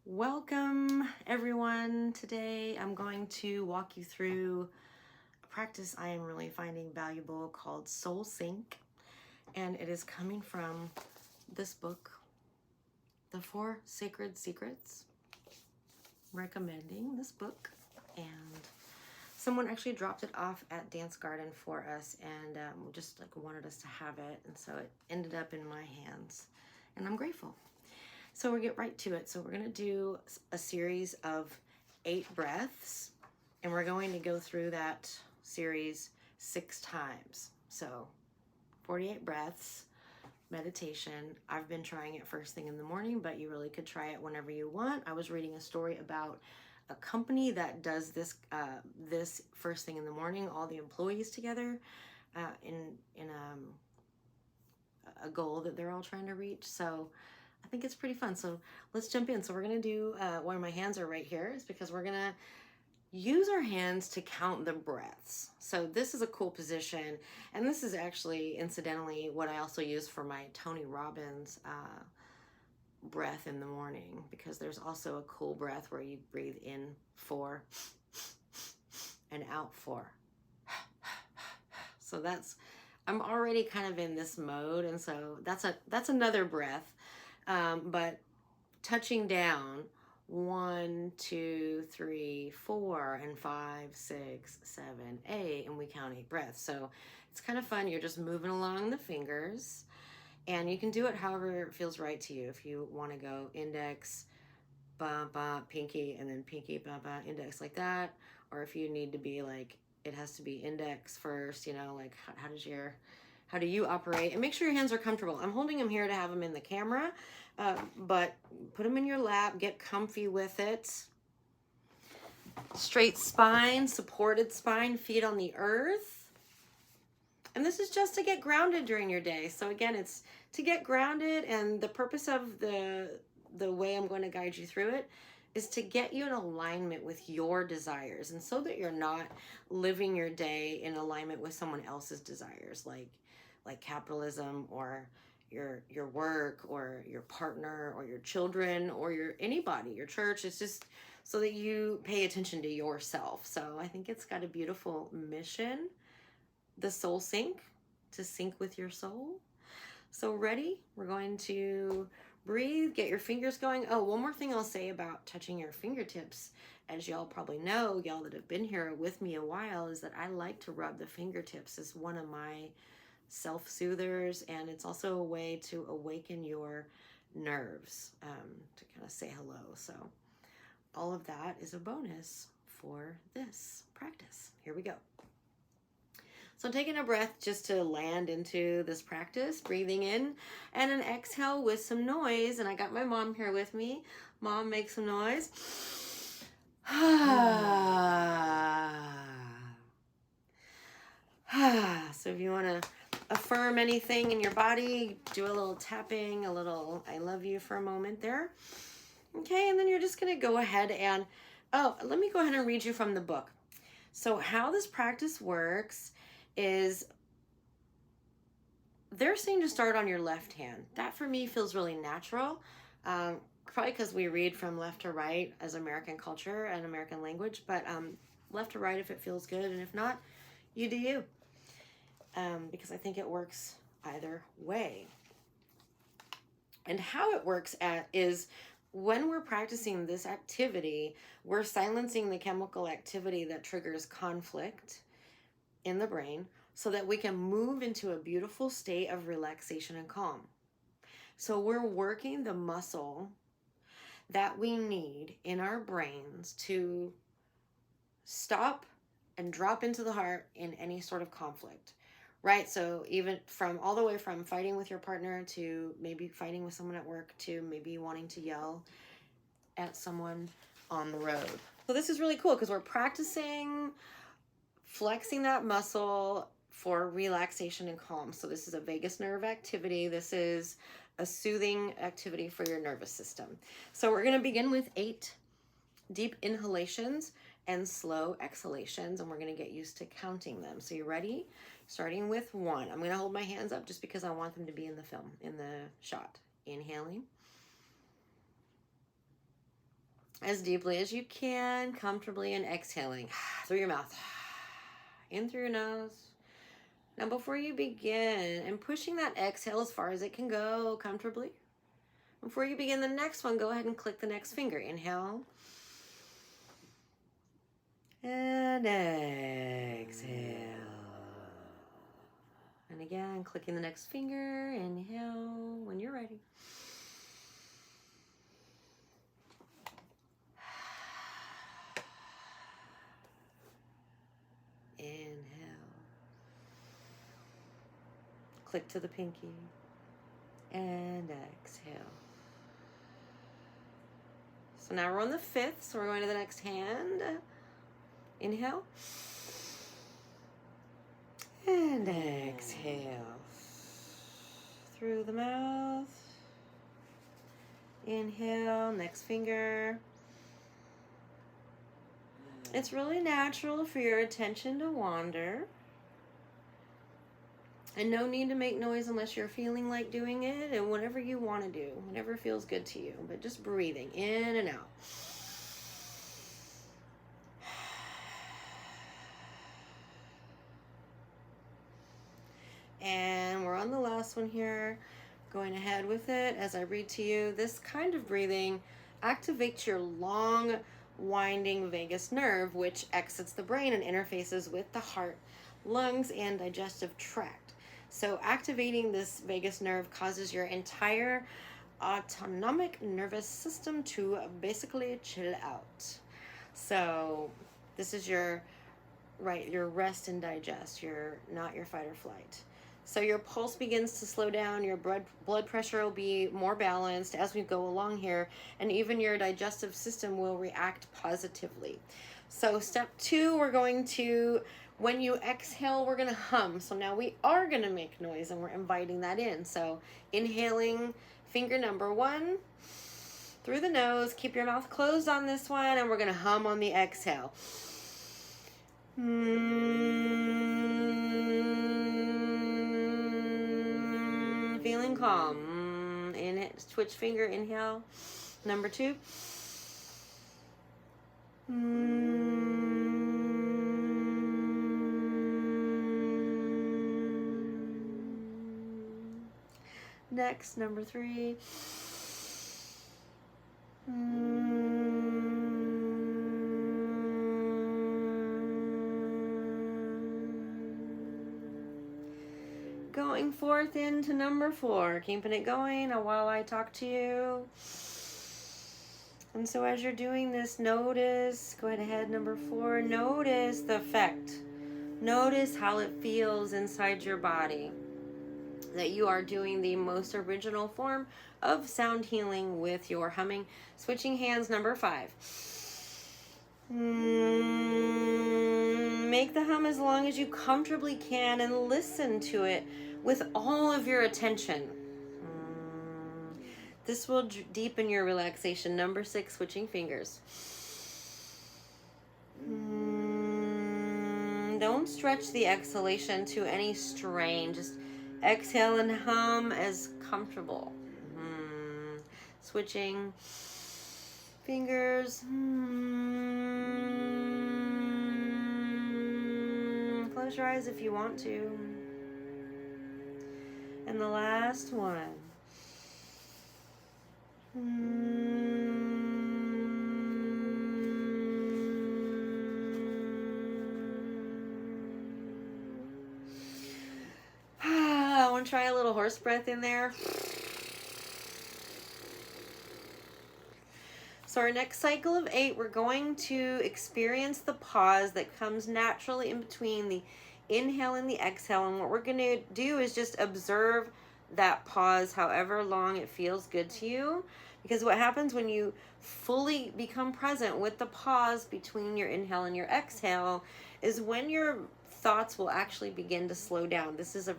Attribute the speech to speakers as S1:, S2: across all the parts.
S1: Welcome everyone. Today I'm going to walk you through a practice I am really finding valuable called Soul Sync, and it is coming from this book, The 4 Sacred Secrets. Recommending this book, and someone actually dropped it off at Dance Garden for us and just like wanted us to have it, and so it ended up in my hands and I'm grateful. So we'll get right to it. So we're going to do a series of 8 breaths, and we're going to go through that series 6 times. So 48 breaths, meditation. I've been trying it first thing in the morning, but you really could try it whenever you want. I was reading a story about a company that does this this first thing in the morning, all the employees together in a goal that they're all trying to reach. So I think it's pretty fun. So let's jump in. So we're going to do, why my hands are right here is because we're going to use our hands to count the breaths. So this is a cool position. And this is actually, incidentally, what I also use for my Tony Robbins breath in the morning, because there's also a cool breath where you breathe in 4 and out 4. So I'm already kind of in this mode. And so that's another breath. But touching down 1, 2, 3, 4, and 5, 6, 7, 8, and we count 8 breaths. So it's kind of fun. You're just moving along the fingers, and you can do it however it feels right to you. If you want to go index, ba, ba, pinky, and then pinky, ba, ba, index, like that. Or if you need to be like, it has to be index first, you know, like how do you operate? And make sure your hands are comfortable. I'm holding them here to have them in the camera, but put them in your lap, get comfy with it. Straight spine, supported spine, feet on the earth. And this is just to get grounded during your day. So again, it's to get grounded, and the purpose of the way I'm going to guide you through it is to get you in alignment with your desires, and so that you're not living your day in alignment with someone else's desires, like capitalism or your work or your partner or your children or anybody, your church. It's just so that you pay attention to yourself. So I think it's got a beautiful mission, the soul sync, to sync with your soul. So ready? We're going to breathe, get your fingers going. Oh, one more thing I'll say about touching your fingertips, as y'all probably know, y'all that have been here with me a while, is that I like to rub the fingertips as one of my self-soothers, and it's also a way to awaken your nerves, to kind of say hello. So all of that is a bonus for this practice. Here we go. So I'm taking a breath just to land into this practice, breathing in, and an exhale with some noise. And I got my mom here with me. Mom, make some noise. So if you want to affirm anything in your body, do a little tapping, a little I love you for a moment there. Okay, and then you're just going to go ahead and, let me go ahead and read you from the book. So how this practice works is they're saying to start on your left hand. That for me feels really natural, probably because we read from left to right as American culture and American language, but left to right if it feels good, and if not, you do you. Because I think it works either way. And how it works is when we're practicing this activity, we're silencing the chemical activity that triggers conflict in the brain so that we can move into a beautiful state of relaxation and calm. So we're working the muscle that we need in our brains to stop and drop into the heart in any sort of conflict. Right? So even all the way from fighting with your partner to maybe fighting with someone at work to maybe wanting to yell at someone on the road. So this is really cool because we're practicing flexing that muscle for relaxation and calm. So this is a vagus nerve activity. This is a soothing activity for your nervous system. So we're going to begin with 8 deep inhalations and slow exhalations, and we're going to get used to counting them. So you ready? Starting with 1. I'm going to hold my hands up just because I want them to be in the film, in the shot. Inhaling. as deeply as you can, comfortably, and exhaling through your mouth, in through your nose. Now, before you begin, and pushing that exhale as far as it can go comfortably, before you begin the next one, go ahead and click the next finger. Inhale. And exhale. And again, clicking the next finger. Inhale when you're ready. Inhale. Click to the pinky. And exhale. So now we're on the fifth, so we're going to the next hand. Inhale. And exhale. Through the mouth. Inhale, next finger. It's really natural for your attention to wander. And no need to make noise unless you're feeling like doing it, and whatever you want to do, whatever feels good to you. But just breathing in and out. And we're on the last one here. Going ahead with it as I read to you. This kind of breathing activates your long, winding vagus nerve, which exits the brain and interfaces with the heart, lungs, and digestive tract. So activating this vagus nerve causes your entire autonomic nervous system to basically chill out. So this is your rest and digest, not your fight or flight. So your pulse begins to slow down, your blood pressure will be more balanced as we go along here, and even your digestive system will react positively. So step 2, we're going to, when you exhale, we're going to hum. So now we are going to make noise, and we're inviting that in. So inhaling finger number 1 through the nose. Keep your mouth closed on this one, and we're going to hum on the exhale. Feeling calm. Switch finger, inhale. Number 2. Next, number 3. Going forth into number 4, keeping it going while I talk to you. And so as you're doing this, notice, go ahead, number 4, notice the effect. Notice how it feels inside your body. That you are doing the most original form of sound healing with your humming. Switching hands, number 5. Make the hum as long as you comfortably can and listen to it with all of your attention. This will deepen your relaxation. Number 6, switching fingers. Don't stretch the exhalation to any strain. Just exhale and hum as comfortable. Switching fingers. Close your eyes if you want to. And the last one. I want to try a little horse breath in there. So our next cycle of 8, we're going to experience the pause that comes naturally in between the inhale and the exhale. And what we're going to do is just observe that pause however long it feels good to you. Because what happens when you fully become present with the pause between your inhale and your exhale is when your thoughts will actually begin to slow down. This is a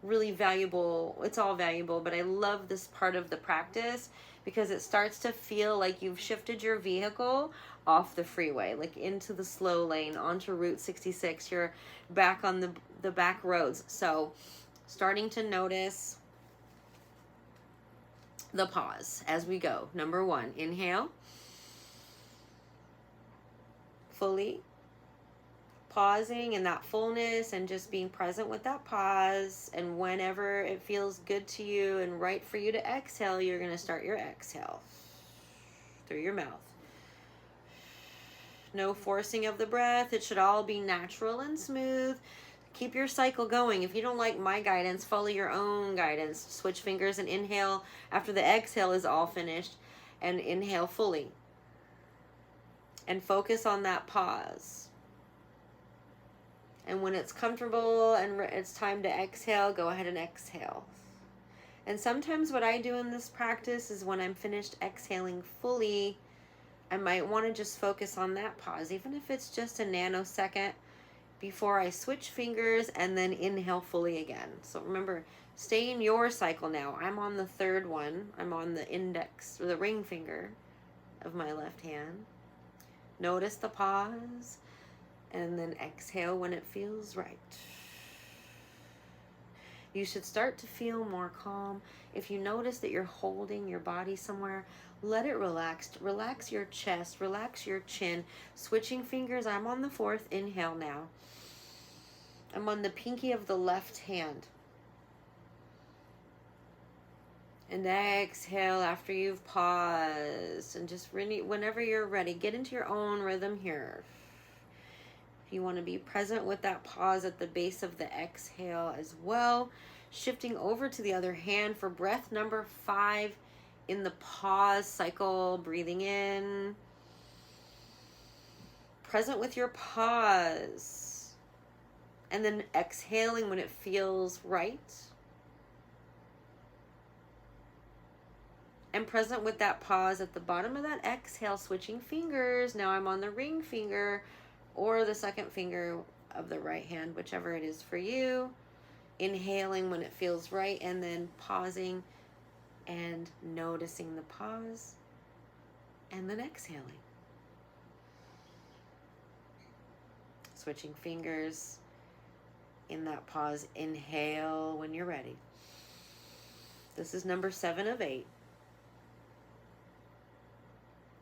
S1: really valuable, it's all valuable, but I love this part of the practice because it starts to feel like you've shifted your vehicle off the freeway, like into the slow lane, onto Route 66. You're back on the back roads. So starting to notice the pause as we go. Number 1, inhale. fully, pausing in that fullness and just being present with that pause. And whenever it feels good to you and right for you to exhale, you're going to start your exhale through your mouth. No forcing of the breath. It should all be natural and smooth. Keep your cycle going. If you don't like my guidance, follow your own guidance. Switch fingers and inhale after the exhale is all finished, and inhale fully. And focus on that pause. And when it's comfortable and it's time to exhale, go ahead and exhale. And sometimes what I do in this practice is when I'm finished exhaling fully, I might want to just focus on that pause, even if it's just a nanosecond before I switch fingers and then inhale fully again. So remember, stay in your cycle now. I'm on the third one. I'm on the index or the ring finger of my left hand. Notice the pause and then exhale when it feels right. You should start to feel more calm. If you notice that you're holding your body somewhere, let it relax. Relax your chest, relax your chin. Switching fingers, I'm on the fourth. Inhale now. I'm on the pinky of the left hand. And exhale after you've paused. And just whenever you're ready, get into your own rhythm here. If you want to be present with that pause at the base of the exhale as well. Shifting over to the other hand for breath number 5 in the pause cycle. Breathing in. Present with your pause. And then exhaling when it feels right. And present with that pause at the bottom of that exhale, switching fingers. Now I'm on the ring finger or the second finger of the right hand, whichever it is for you. Inhaling when it feels right, and then pausing and noticing the pause, and then exhaling. Switching fingers in that pause. Inhale when you're ready. This is number 7 of 8.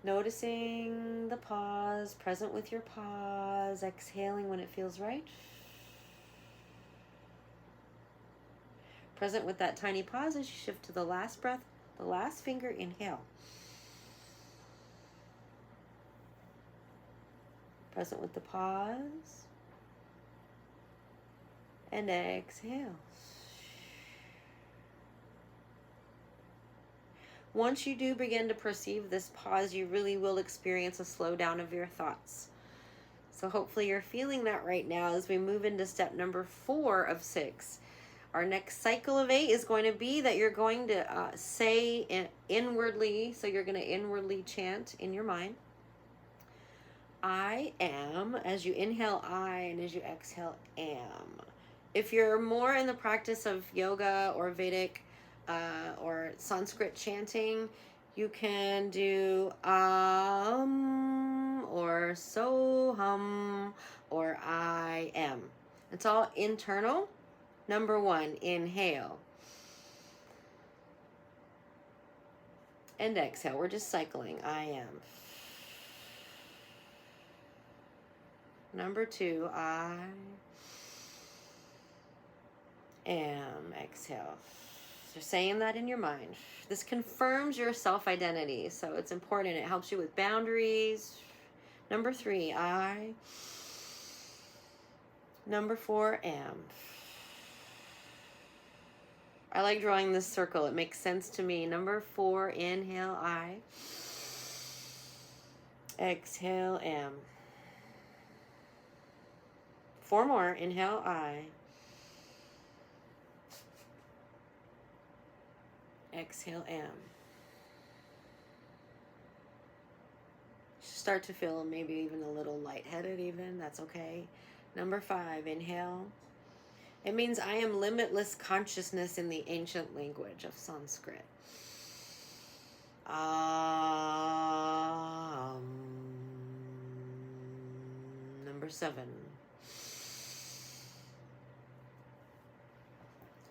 S1: Noticing the pause, present with your pause, exhaling when it feels right. Present with that tiny pause as you shift to the last breath, the last finger. Inhale. Present with the pause. And exhale. Once you do begin to perceive this pause, you really will experience a slowdown of your thoughts. So hopefully you're feeling that right now as we move into step number 4 of 6. Our next cycle of 8 is going to be that you're going to say inwardly, so you're going to inwardly chant in your mind, I am, as you inhale I, and as you exhale am. If you're more in the practice of yoga or Vedic or Sanskrit chanting, you can do or soham or I am. It's all internal. Number 1, inhale. And exhale. We're just cycling. I am. Number 2, I am. Exhale. So saying that in your mind. This confirms your self-identity, so it's important. It helps you with boundaries. Number 3, I. Number 4, am. I like drawing this circle. It makes sense to me. Number 4, inhale, I. Exhale, am. 4 more. Inhale, I. Exhale, am. Start to feel maybe even a little lightheaded even. That's okay. Number 5, inhale. It means I am limitless consciousness in the ancient language of Sanskrit. Number 7.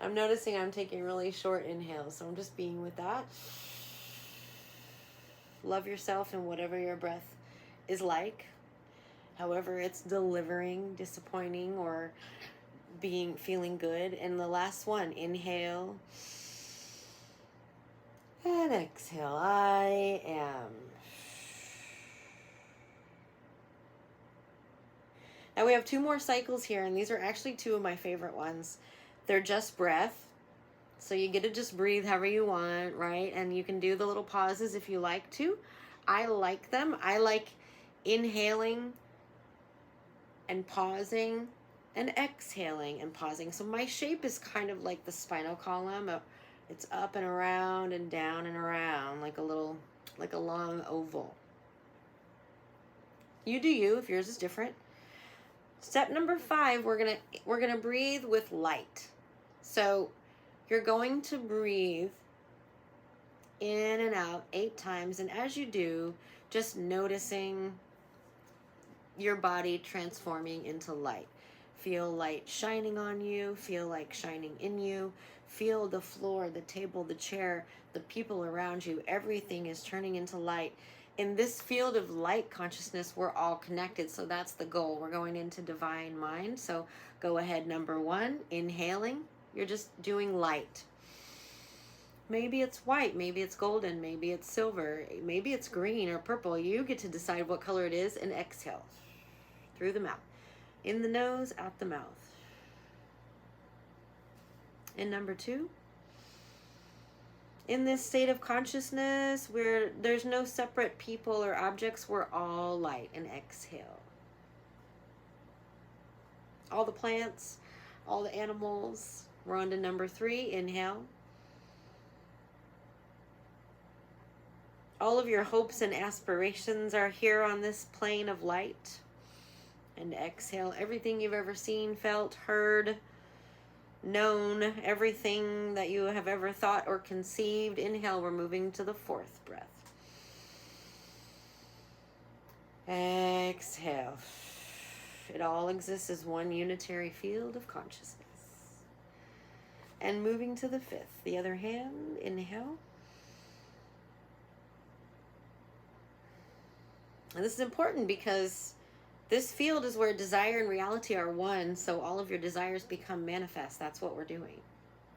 S1: I'm noticing I'm taking really short inhales, so I'm just being with that. Love yourself and whatever your breath is like. however it's delivering, disappointing, or feeling good. And the last one, inhale and exhale. I am. Now we have 2 more cycles here, and these are actually 2 of my favorite ones. They're just breath. So you get to just breathe however you want, right? And you can do the little pauses if you like to. I like them. I like inhaling and pausing and exhaling and pausing. So my shape is kind of like the spinal column. It's up and around and down and around, like a long oval. You do you, if yours is different. Step number 5, we're gonna breathe with light. So you're going to breathe in and out 8 times, and as you do, just noticing your body transforming into light. Feel light shining on you, feel like shining in you, feel the floor, the table, the chair, the people around you, everything is turning into light. In this field of light consciousness, we're all connected, so that's the goal. We're going into divine mind. So go ahead, number 1, inhaling. You're just doing light. Maybe it's white, maybe it's golden, maybe it's silver, maybe it's green or purple. You get to decide what color it is, and exhale through the mouth. In the nose, out the mouth. And number 2, in this state of consciousness where there's no separate people or objects, we're all light, and exhale. All the plants, all the animals. We're on to number 3, inhale. All of your hopes and aspirations are here on this plane of light. And exhale everything you've ever seen, felt, heard, known, everything that you have ever thought or conceived. Inhale, we're moving to the 4th breath. Exhale. It all exists as one unitary field of consciousness. And moving to the 5th. The other hand, inhale. And this is important because this field is where desire and reality are one, so all of your desires become manifest. That's what we're doing.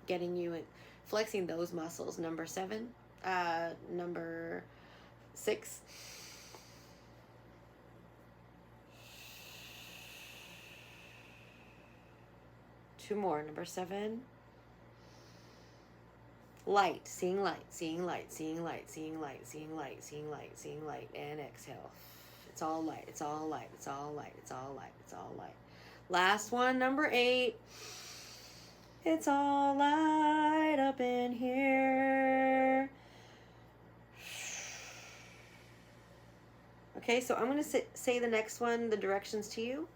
S1: Getting you in, flexing those muscles. Number 7, number 6. Two more. Number 7. Light, seeing light, seeing light, seeing light, seeing light, seeing light, seeing light, seeing light, and exhale. It's all light, it's all light, it's all light, it's all light, it's all light. Last one, number 8. It's all light up in here. Okay, so I'm going to say the next one, the directions to you,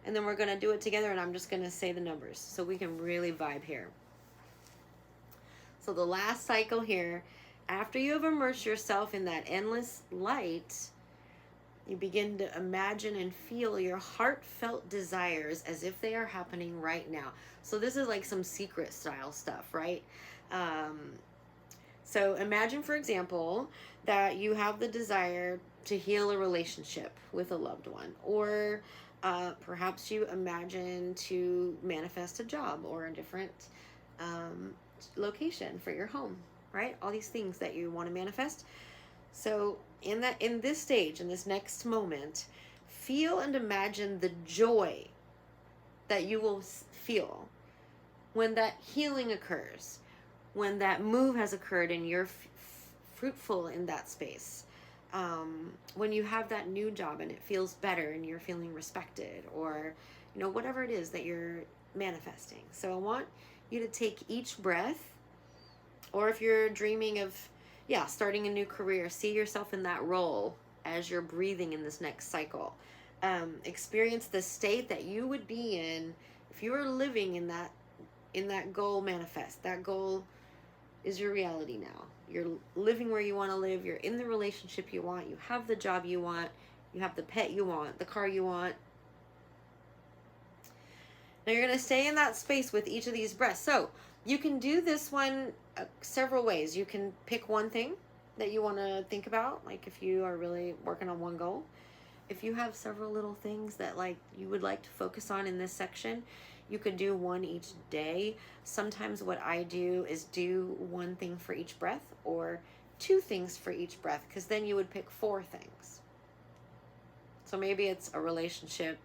S1: and then we're going to do it together, and I'm just going to say the numbers so we can really vibe here. So the last cycle here, after you have immersed yourself in that endless light, you begin to imagine and feel your heartfelt desires as if they are happening right now. So this is like some secret style stuff, right? So imagine, for example, that you have the desire to heal a relationship with a loved one, or perhaps you imagine to manifest a job or a different location for your home, right? All these things that you want to manifest. So in this stage, in this next moment, feel and imagine the joy that you will feel when that healing occurs, when that move has occurred and you're fruitful in that space, when you have that new job and it feels better and you're feeling respected, or whatever it is that you're manifesting. So I want you to take each breath, or if you're dreaming of starting a new career, see yourself in that role as you're breathing in this next cycle. Experience the state that you would be in if you were living in that goal manifest. That goal is your reality now. You're living where you want to live. You're in the relationship you want. You have the job you want. You have the pet you want, the car you want. Now you're going to stay in that space with each of these breaths. So you can do this one several ways. You can pick one thing that you want to think about, like if you are really working on one goal. if you have several little things that like you would like to focus on in this section, you could do one each day. Sometimes what I do is do one thing for each breath or two things for each breath, because then you would pick four things. So maybe it's a relationship,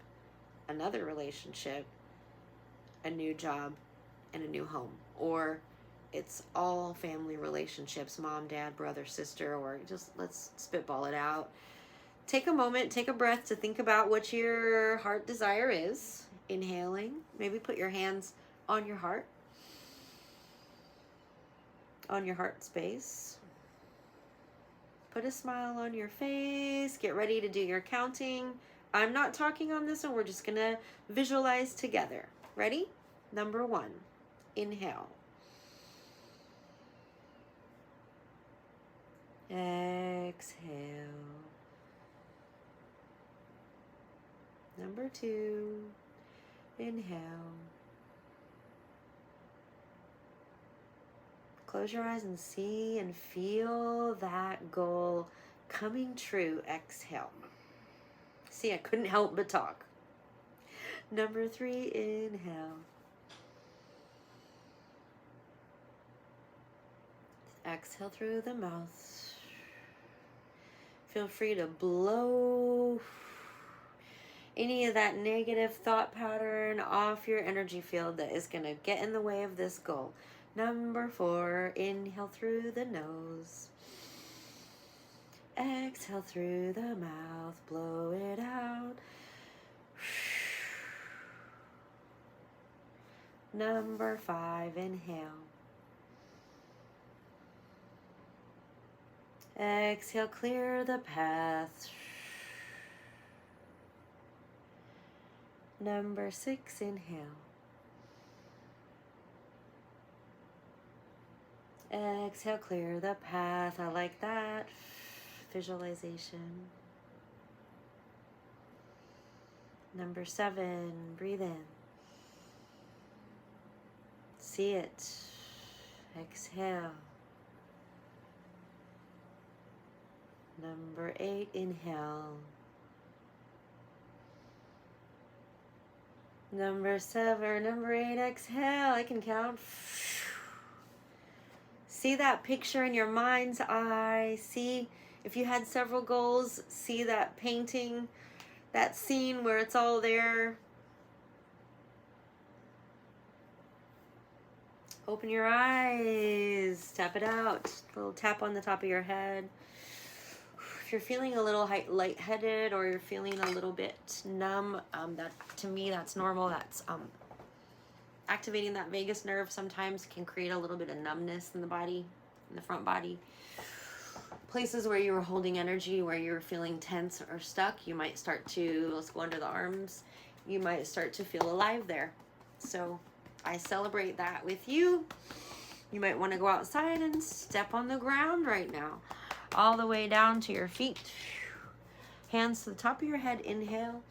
S1: another relationship, a new job, and a new home. Or it's all family relationships, mom, dad, brother, sister, or just let's spitball it out. Take a moment, take a breath to think about what your heart desire is. Inhaling, maybe put your hands on your heart space. Put a smile on your face. Get ready to do your counting. I'm not talking on this one. We're just going to visualize together. Ready? Number 1. Inhale. Exhale. Number 2. Inhale. Close your eyes and see and feel that goal coming true. Exhale. See, I couldn't help but talk. Number 3, inhale. Exhale through the mouth. Feel free to blow any of that negative thought pattern off your energy field that is going to get in the way of this goal. Number 4, inhale through the nose. Exhale through the mouth, blow it out. Number 5, inhale. Exhale, clear the path. Number 6, inhale. Exhale, clear the path. I like that visualization. Number 7, breathe in. See it. Exhale. Number 8, inhale. Number 8, exhale. I can count. See that picture in your mind's eye. See, if you had several goals, see that painting, that scene where it's all there. Open your eyes. Tap it out. A little tap on the top of your head. If you're feeling a little lightheaded or you're feeling a little bit numb, that to me that's normal. That's activating that vagus nerve sometimes can create a little bit of numbness in the body, in the front body. Places where you were holding energy, where you're feeling tense or stuck, you might start to, let's go under the arms, you might start to feel alive there. So I celebrate that with you. You might want to go outside and step on the ground right now. All the way down to your feet. Hands to the top of your head. Inhale.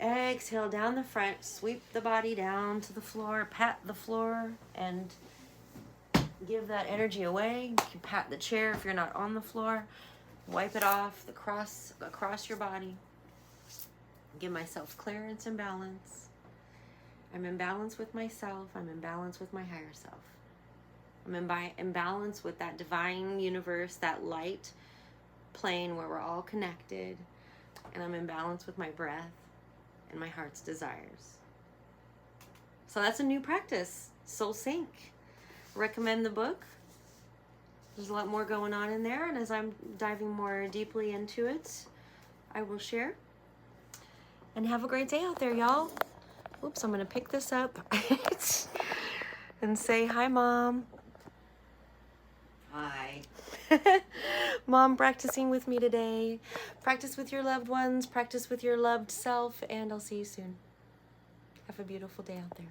S1: Exhale down the front. Sweep the body down to the floor. Pat the floor and give that energy away. You can pat the chair if you're not on the floor. Wipe it off across your body. Give myself clearance and balance. I'm in balance with myself. I'm in balance with my higher self. I'm in balance with that divine universe, that light plane where we're all connected. And I'm in balance with my breath and my heart's desires. So that's a new practice, Soul Sync. Recommend the book. There's a lot more going on in there, and as I'm diving more deeply into it, I will share. And have a great day out there, y'all. Oops, I'm gonna pick this up and say hi, Mom.
S2: Hi.
S1: Mom practicing with me today. Practice with your loved ones, practice with your loved self, and I'll see you soon. Have a beautiful day out there.